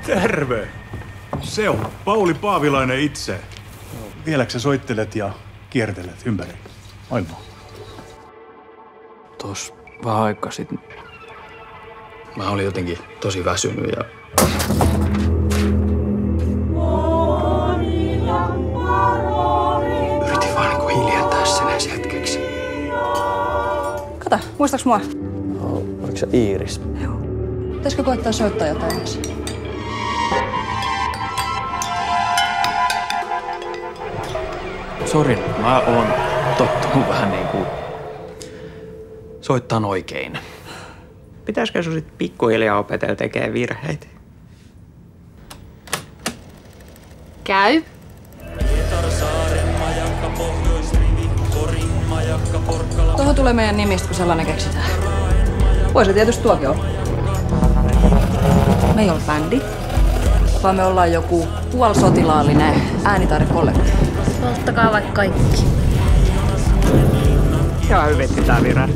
Terve! Se on Pauli Paavilainen itse. Vieläkö sä soittelet ja kiertelet ympäri maailmaa? Tuossa vähän aikaa sitten mä olin jotenkin tosi väsynyt ja... Yritin vaan niinku hiljentää sen edes hetkeksi. Kato, muistaaks mua? Oliko se Iiris? Joo. Pitäisikö koettaa soittaa jotain edes? Sori, mä oon tottunut vähän niinku soittaa oikein. Pitäisikö sun sit pikkuhiljaa opetella tekee virheitä? Käy. Tuohon tulee meidän nimistä, kun sellainen keksitään. Voisi tietysti tuokin olla. Me ei ole bändi, vaan me ollaan joku puolisotilaallinen äänitaidekollektiivi. Polttakaa vaikka kaikki. Joo, hyvitti tää virhe.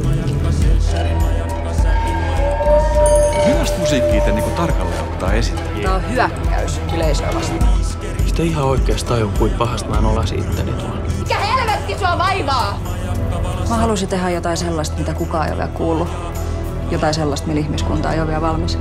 Millaista musiikkia te niinku tarkalleen ottaa esittäjiä? Tää on hyökkäys yleisöä vastaan. Sitä ihan oikeesti tajun, kuin pahasta mä en olasi itteni tuolla. Mikä helvetti sua vaivaa? Mä halusin tehdä jotain sellaista, mitä kukaan ei ole vielä kuullut. Jotain sellaista, millä ihmiskunta ei ole vielä valmis.